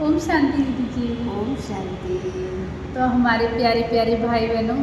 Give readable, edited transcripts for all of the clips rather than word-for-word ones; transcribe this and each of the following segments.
ओम शांति दीदी जी। ओम शांति। तो हमारे प्यारे प्यारे भाई बहनों,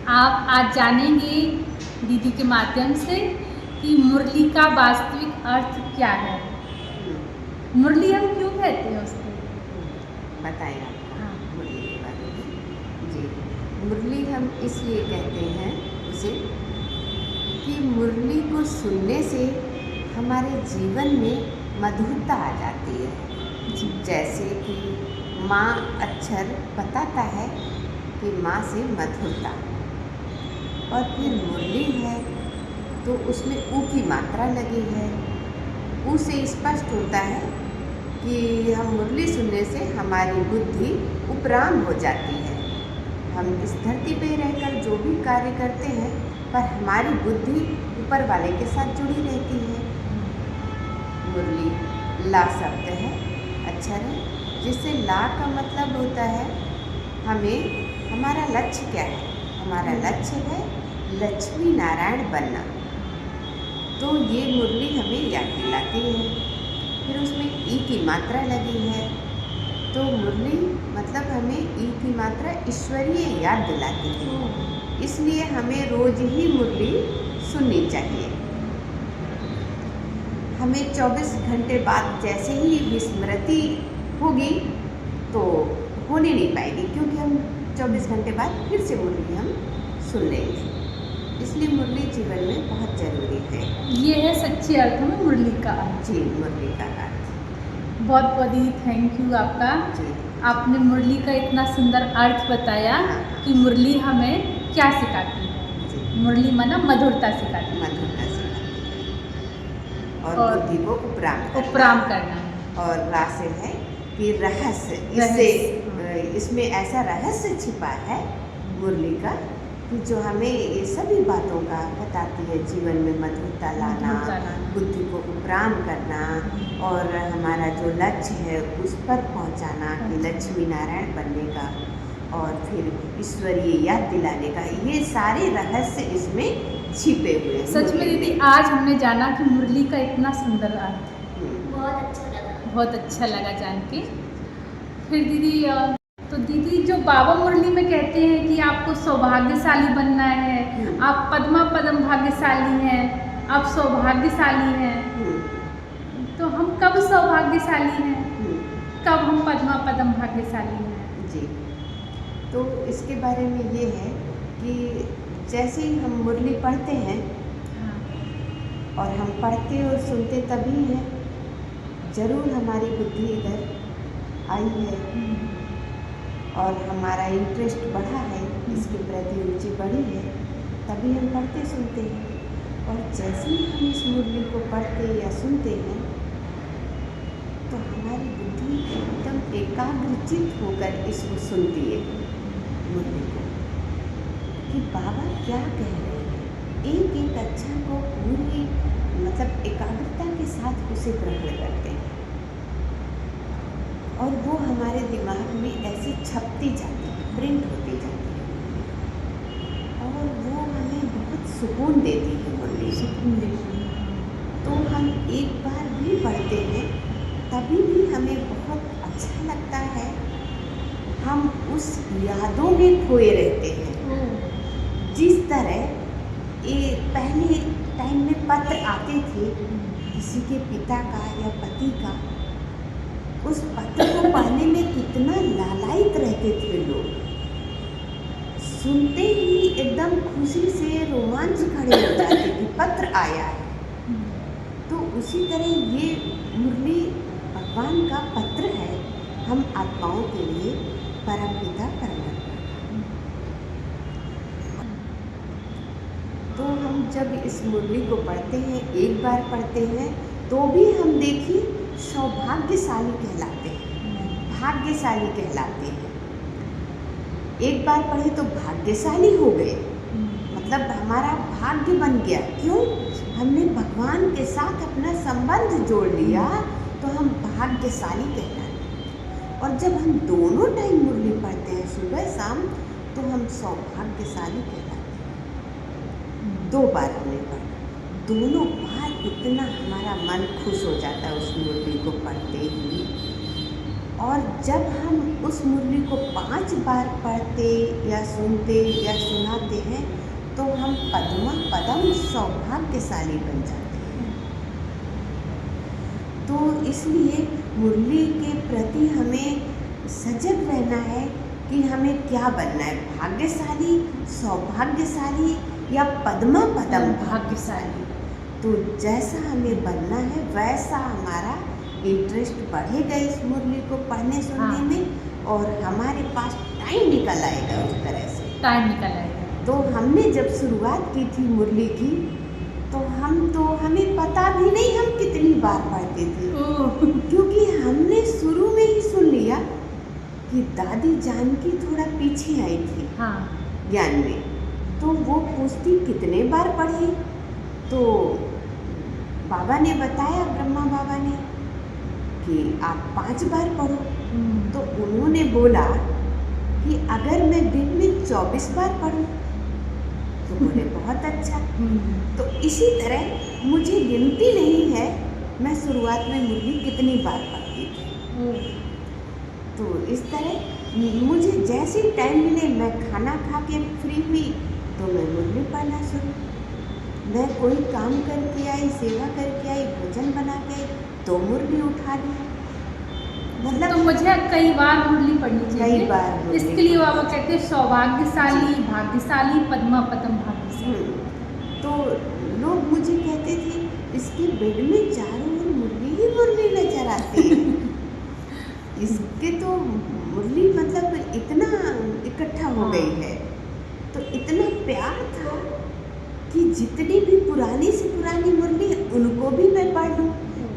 आप आज जानेंगे दीदी के माध्यम से कि मुरली का वास्तविक अर्थ क्या है। मुरली हम क्यों कहते हैं उसको? बताएं आपको हाँ। मुरली के बारे में। जी, मुरली हम इसलिए कहते हैं उसे कि मुरली को सुनने से हमारे जीवन में मधुरता आ जाती है। जैसे कि माँ अक्षर बताता है कि माँ से मधुरता, और फिर मुरली है तो उसमें ऊ की मात्रा लगी है। ऊ से स्पष्ट होता है कि हम मुरली सुनने से हमारी बुद्धि उपराम हो जाती है। हम इस धरती पे रहकर जो भी कार्य करते हैं पर हमारी बुद्धि ऊपर वाले के साथ जुड़ी रहती है। मुरली ला शब्द है, अक्षर है, जिससे ला का मतलब होता है हमें हमारा लक्ष्य क्या है। हमारा लक्ष्य है लक्ष्मी नारायण बनना। तो ये मुरली हमें याद दिलाती है। फिर उसमें ई की मात्रा लगी है, तो मुरली मतलब हमें ई की मात्रा ईश्वरीय याद दिलाती है। इसलिए हमें रोज ही मुरली सुननी चाहिए। हमें 24 घंटे बाद जैसे ही विस्मृति होगी तो होने नहीं पाएगी, क्योंकि हम 24 घंटे बाद फिर से मुरली हम सुन लेंगे। इसलिए मुरली जीवन में बहुत ज़रूरी है। ये है सच्चे अर्थ में मुरली का अर्थ। जी, मुरली का अर्थ। बहुत बहुत ही थैंक यू आपका। जी, आपने मुरली का इतना सुंदर अर्थ बताया कि मुरली हमें क्या सिखाती है। मुरली माना मधुरता सिखाती है। मधुरता सिखाती है और बुद्धि को उपराम करना। और रासे है कि रहस्य, इससे इसमें ऐसा रहस्य छिपा है मुरली का कि जो हमें ये सभी बातों का बताती है। जीवन में मधुरता लाना, बुद्धि को उपराम करना और हमारा जो लक्ष्य है उस पर पहुंचाना कि लक्ष्मी नारायण बनने का, और फिर ईश्वरीय याद दिलाने का। ये सारे रहस्य इसमें छिपे हुए हैं। सच में दीदी आज हमने जाना कि मुरली का इतना सुंदर अर्थ है। बहुत अच्छा लगा जान के। फिर दीदी तो दीदी जो बाबा मुरली में कहते हैं कि आपको सौभाग्यशाली बनना है, आप पद्मा पदम भाग्यशाली हैं, आप सौभाग्यशाली हैं। तो हम कब सौभाग्यशाली हैं, कब हम पद्मा पदम भाग्यशाली हैं? जी, तो इसके बारे में ये है कि जैसे ही हम मुरली पढ़ते हैं, और हम पढ़ते और सुनते तभी हैं, जरूर हमारी बुद्धि इधर आई है और हमारा इंटरेस्ट बढ़ा है, इसके प्रति रुचि बढ़ी है, तभी हम पढ़ते सुनते हैं। और जैसे ही हम इस मुरली को पढ़ते या सुनते हैं तो हमारी बुद्धि एकदम एकाग्रचित होकर इसको सुनती है, मुरली को, कि बाबा क्या कह रहे हैं। एक एक अक्षर को पूरी मतलब एकाग्रता के साथ उसे ग्रहण करते हैं और वो हमारे दिमाग में ऐसे छपती जाती है, प्रिंट होती जाती है और वो हमें बहुत सुकून देती है। मुरली सुकून देती है। तो हम एक बार भी पढ़ते हैं तभी भी हमें बहुत अच्छा लगता है। हम उस यादों में खोए रहते हैं। जिस तरह ये पहले टाइम में पत्र आते थे किसी के पिता का या पति का, उस पत्र को पढ़ने में कितना लालायित रहते थे लोग। सुनते ही एकदम खुशी से रोमांच खड़े हो जाते कि पत्र आया है। तो उसी तरह ये मुरली भगवान का पत्र है हम आत्माओं के लिए, परमपिता परमात्मा। तो हम जब इस मुरली को पढ़ते हैं, एक बार पढ़ते हैं, तो भी हम देखिए सौभाग्यशाली कहलाते हैं, भाग्यशाली कहलाते हैं। एक बार पढ़े तो भाग्यशाली हो गए, मतलब हमारा भाग्य बन गया। क्यों? हमने भगवान के साथ अपना संबंध जोड़ लिया, तो हम भाग्यशाली कहलाते हैं। और जब हम दोनों टाइम मुरली पढ़ते हैं, सुबह शाम, तो हम सौभाग्यशाली कहलाते हैं। 2 बार हमने पढ़ा, दोनों बार इतना हमारा मन खुश हो जाता है उस मुरली को पढ़ते ही और जब हम उस मुरली को 5 बार पढ़ते या सुनते या सुनाते हैं तो हम पद्मा पदम सौभाग्यशाली बन जाते हैं। तो इसलिए मुरली के प्रति हमें सजग रहना है कि हमें क्या बनना है, भाग्यशाली, सौभाग्यशाली या पद्मा पदम भाग्यशाली। तो जैसा हमें बनना है वैसा हमारा इंटरेस्ट बढ़ेगा इस मुरली को पढ़ने सुनने में, और हमारे पास टाइम निकल आएगा उस तरह से टाइम निकल आएगा। तो हमने जब शुरुआत की थी मुरली की तो हमें पता भी नहीं हम कितनी बार पढ़ते थे, क्योंकि हमने शुरू में ही सुन लिया कि दादी जानकी थोड़ा पीछे आई थी ज्ञान में, तो वो पूछती कितने बार पढ़े, तो बाबा ने बताया, ब्रह्मा बाबा ने, कि आप 5 बार पढ़ो। तो उन्होंने बोला कि अगर मैं दिन में 24 बार पढूं तो बोले बहुत अच्छा। तो इसी तरह मुझे गिनती नहीं है मैं शुरुआत में मुरली कितनी बार पढ़ती थी। तो इस तरह मुझे जैसे ही टाइम मिले, मैं खाना खा के फ्री हुई तो मैं मुरली पढ़ना शुरू, मैं कोई काम करके आई, सेवा करके आई, भोजन बना के आई तो मुरली उठा ली। मतलब तो मुझे कई बार मुरली पढ़नी चाहिए, कई बार इसके लिए बाबा कहते हैं सौभाग्यशाली, भाग्यशाली, पद्मा पदम भाग्यशाली। तो लोग मुझे कहते थे इसके बेड में चारों ओर मुरली ही मुरली नजर आती है। इसके तो मुरली मतलब इतना इकट्ठा हो गई है, तो इतना प्यार था कि जितनी भी पुरानी से पुरानी मुरली उनको भी मैं पढ़ लूँ,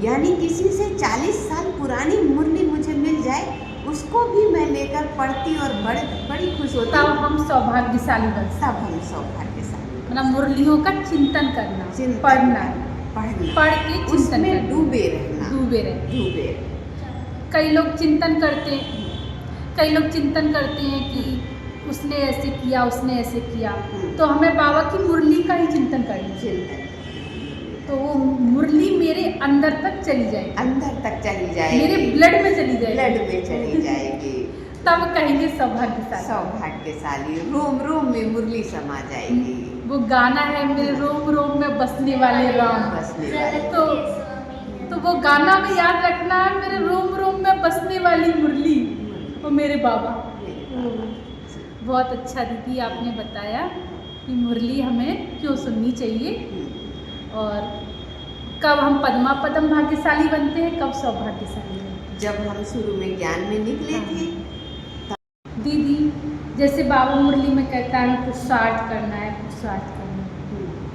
यानी किसी से 40 साल पुरानी मुरली मुझे मिल जाए उसको भी मैं लेकर पढ़ती और बड़ी खुश होती। तब हम सौभाग्यशाली बनते, तब हम सौभाग्यशाली, मतलब मुरलियों का चिंतन करना, पढ़ना, पढ़ के उसमें डूबे रहना, डूबे रहे। कई लोग चिंतन करते हैं कि उसने ऐसे किया, उसने ऐसे किया, तो हमें बाबा की मुरली का ही चिंतन करना चाहिए, तो वो मुरली मेरे अंदर तक चली जाएगी, मेरे ब्लड में चली जाएगी, तब कहेंगे सौभाग्यशाली, रोम रोम में मुरली समा जाएगी। वो गाना है, मेरे रोम रोम में बसने वाले राम, तो वो गाना में याद रखना है, मेरे रोम रोम में बसने वाली मुरली, वो मेरे बाबा। बहुत अच्छा दीदी आपने बताया कि मुरली हमें क्यों सुननी चाहिए, और कब हम पद्मा पदम भाग्यशाली बनते हैं, कब सौभाग्यशाली बनते हैं। जब हम शुरू में ज्ञान में निकले थे। दीदी जैसे बाबा मुरली में कहता है पुरुषार्थ करना है,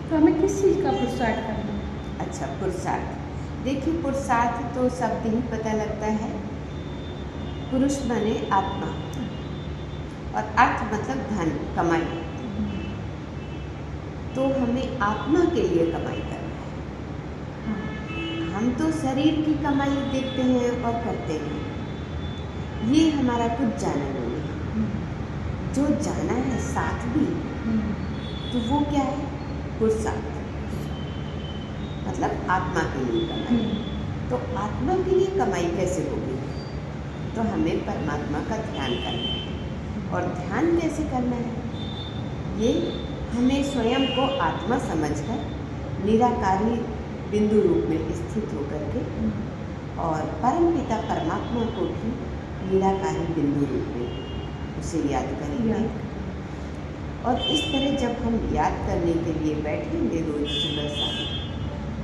तो हमें किस चीज़ का पुरुषार्थ करना है? अच्छा, पुरुषार्थ, देखिए पुरुषार्थ तो शब्द ही पता लगता है। पुरुष माने आत्मा और अर्थ मतलब धन, कमाई। तो हमें आत्मा के लिए कमाई करना है। हम तो शरीर की कमाई देखते हैं और करते हैं, ये हमारा कुछ जाना नहीं है। जो जाना है साथ भी, तो वो क्या है? पुरुषार्थ, मतलब आत्मा के लिए कमाई। तो आत्मा के लिए कमाई कैसे होगी? तो हमें परमात्मा का ध्यान करना है। और ध्यान कैसे करना है? ये हमें स्वयं को आत्मा समझकर निराकारी बिंदु रूप में स्थित होकर के, और परमपिता परमात्मा को भी निराकारी बिंदु रूप में उसे याद करेंगे। और इस तरह जब हम याद करने के लिए बैठेंगे रोज सुबह शाम,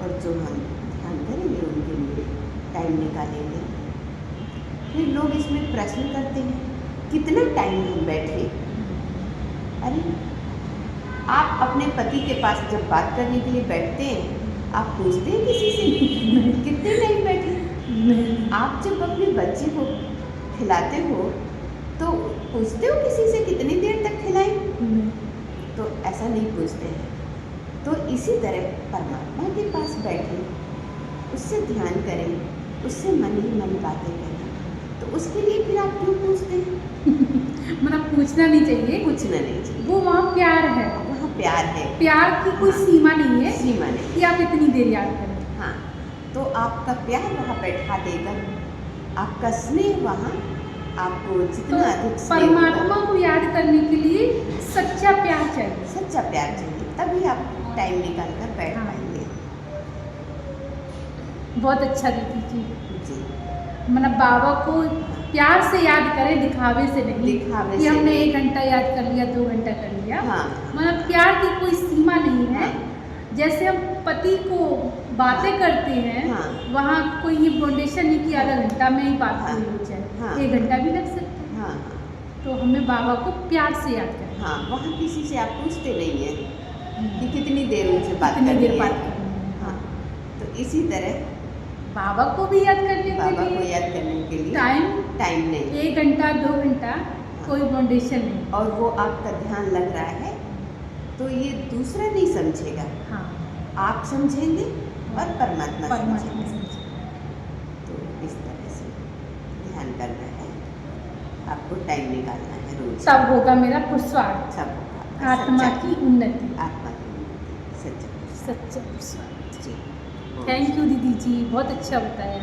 और जो हम ध्यान करेंगे उनके लिए टाइम निकालेंगे। फिर लोग इसमें प्रश्न करते हैं कितना टाइम हम बैठे? अरे आप अपने पति के पास जब बात करने के लिए बैठते हैं, आप पूछते हैं किसी से कितने टाइम बैठे? आप जब अपने बच्चे को खिलाते हो तो पूछते हो किसी से कितनी देर तक खिलाएं? तो ऐसा नहीं पूछते हैं। तो इसी तरह परमात्मा के पास बैठे, उससे ध्यान करें, उससे मन ही मन बातें करें, तो उसके लिए फिर आप क्यों पूछते हैं? मतलब पूछना नहीं चाहिए, पूछना नहीं चाहिए। वो वहाँ प्यार है, वहाँ प्यार है, प्यार की कोई सीमा नहीं है, सीमा नहीं कि आप इतनी देर याद करें। हाँ, तो आपका प्यार वहाँ बैठा देगा। आपका स्नेह वहाँ आपको तो जितना अधिक स्नेह होगा, परमात्मा को याद करने के लिए सच्चा प्यार चाहिए। सच्चा प्यार चाहिए, तभी आप टाइम निकाल कर बैठ हाँ। पाएंगे। बहुत अच्छा दीदी जी, जी, मतलब बाबा को प्यार से याद करें, दिखावे से नहीं दिखावे कि से हमने नहीं। 1 घंटा याद कर लिया, 2 घंटा कर लिया। हाँ। मतलब प्यार की कोई सीमा नहीं है। हाँ। जैसे हम पति को बातें हाँ। करते हैं, हाँ। वहाँ कोई ये बाउंडेशन नहीं कि आधा घंटा में ही बात हाँ। पूरी हो जाए, हाँ। 1 घंटा भी लग सकता है। हाँ। तो हमें बाबा को प्यार से याद करें। हाँ, वहाँ किसी से आप पूछते नहीं हैं कि कितनी देर उनसे बात कितनी करनी देर है। बात करनी है। हाँ, तो इसी तरह बाबा को भी याद करने के बाबा को लिए याद करने के लिए टाइम नहीं, 1 घंटा 2 घंटा कोई बाउंडेशन नहीं। और वो आपका ध्यान लग रहा है तो ये दूसरा नहीं समझेगा, हाँ, आप समझेंगे और परमात्मा परमात्मा समझेंगे। समझेंगे। तो इस तरह से ध्यान करना है, आपको टाइम निकालना है रोज, तब होगा मेरा पुरुषार्थ, सब होगा। आत्मा सच्चा- की उन्नति, आत्मा की उन्नति, सच्चा सच्चा पुरुषार्थ। जी। थैंक यू दीदी जी, बहुत अच्छा बताया।